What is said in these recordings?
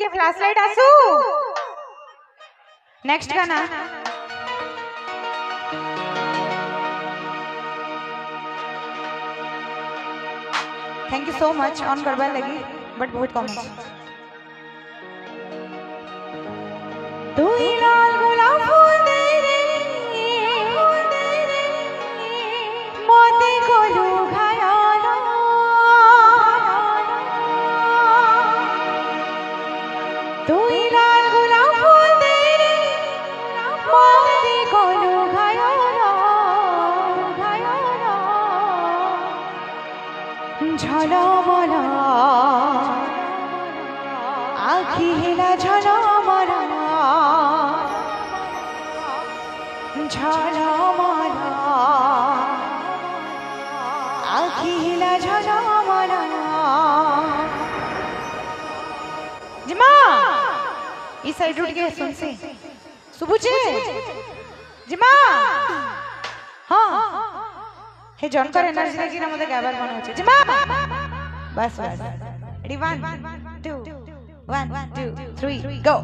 ଟିକେ flash light ଆସୁ। Next ଗାନା thank you so much on करवा लगी बट बहुत कम है। तू ही लाल गुलाब फूल दे रे मोती को लुभाया ना। तू ही लाल गुलाब फूल दे रे मोती को लुभाया ना झलमला आखी हिला झलमला झलमला आखी हिला झलमला। जिमा इस साइड उठ के सुन से सुबुचे जिमा हाँ हे जनकर एनर्जी देखी ना मते गाबार मन होचे जिमा बस बस रेडी 1 2 1 2 3 गो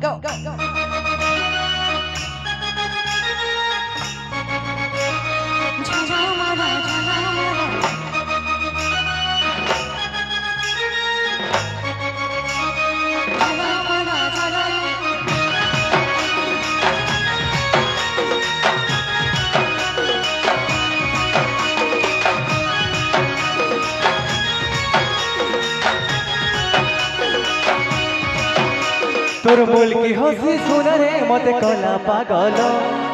तोर बोल की हसी सुन रे मते कला पागल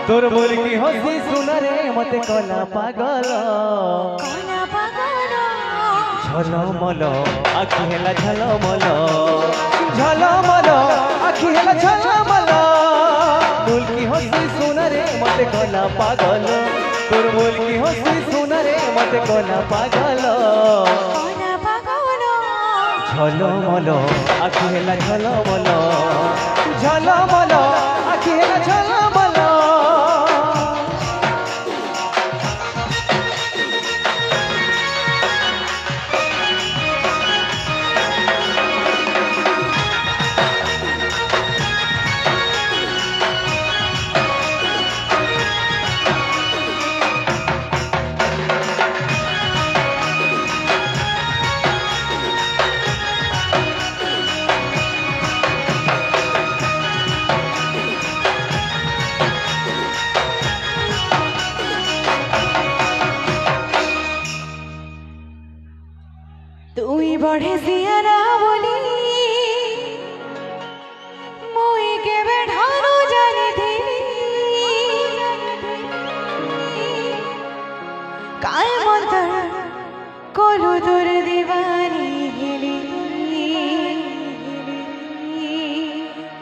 तोर बोल की हसी सुन रे मते कला पागल झलमल आखि हेला झलमल झलमल आखि हेला झलमल बोल की हसी सुन रे मते कला पागल तोर बोल की हसी सुन रे मते कला पागल झलमल आखि हेला झलमल झलमल आखि हेला झलमल। তুই বড়ে সিয়ারা বলি মই কেবে ঢারু জানি দিলি কাল মন্তর কলু তোর দিবানি হেলি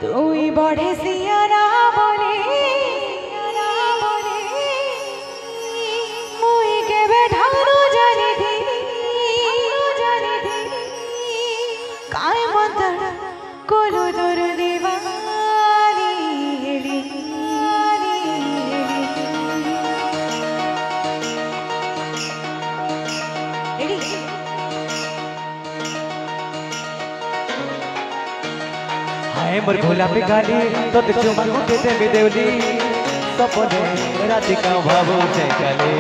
তুই বড়ে সিয়ারা বলি মই কেবে ঢারু জানি দিলি काय मंतर कोलो दूर दीवानी हेली हाय मोर भोला पे गाली तो ते चुमा के दे में देवली सपने राधिका भावो जय काले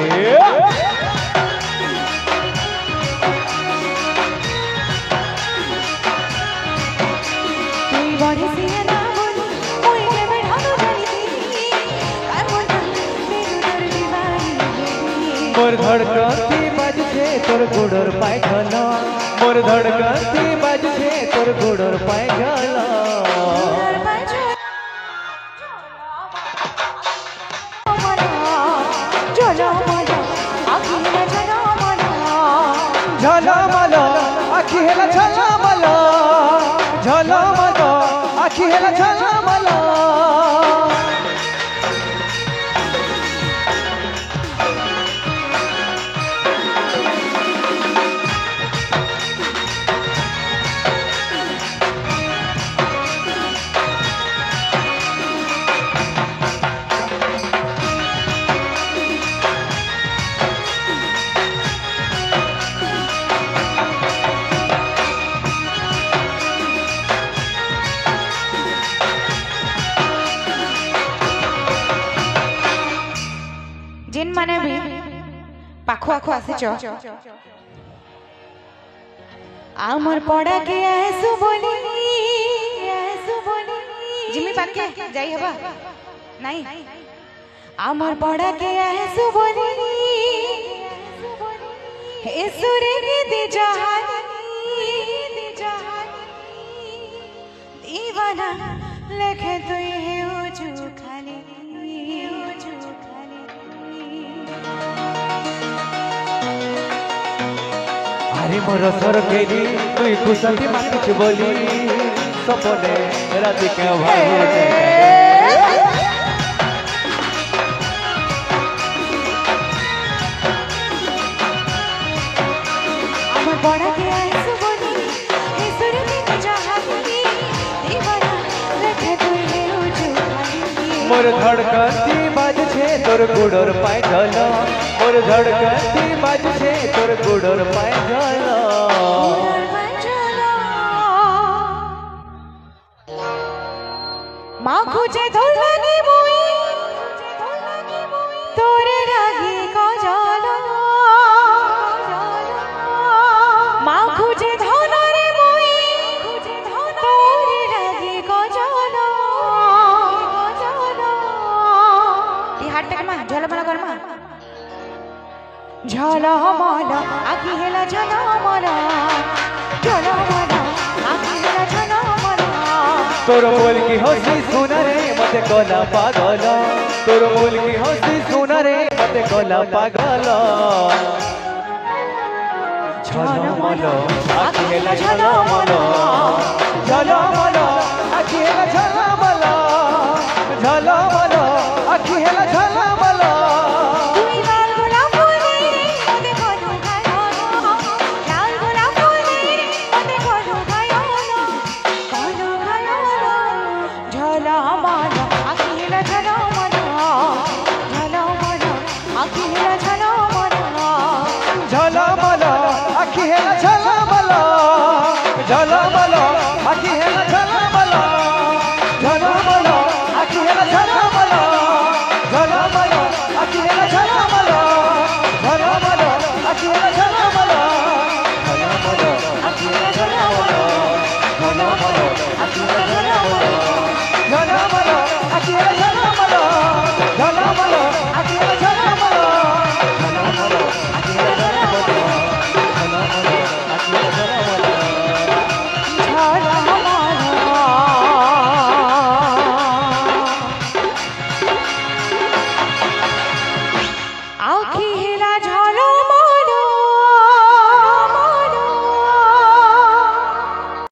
मोर धड़कती बाजछे तोर गोड़र पाय गल मोर धड़कती बाजछे तोर गोड़र पाय गल झलमल आखि हेला झलमल झलमल आखि हेला झलमल। পাখু আখু আসিছ আমার পড়া কে আসু বলি জিমি পাকে যাই হবা নাই আমার পড়া কে আসু বলি এসুরে গীতি জাহানি दीवाना लेखे तुई है उजू खाली আরে মোর সরকেরি তুই কুশান্তি মাতিছ বলি সপনে রাতি কে ভালো আমার পড়া কে আসু বলি এসুরে গীতি জাহানি दीवाना लेखे तुई है उजू खाली मोर धड़कती बाज छे तोर गुड़ोर पाय जल मोर धड़कती बाज छे तोर गुड़ोर पाय जल মা খুঁজে ধরলানি বই তোরে রাগে গজল মা খুঁজে ধনরে বই তোরে রাগে গজল এই হাতটাকে মা ঝলমলা কর মা ঝলমলা আখি হেলা ঝলমলা ঝলমলা আখি হেলা ঝলমলা तोर बोल की हंसी सुना रे मते कोला पागल तोर बोल की हंसी सुना रे मते कोला पागल झलमल आखि हेला झलमल झलमल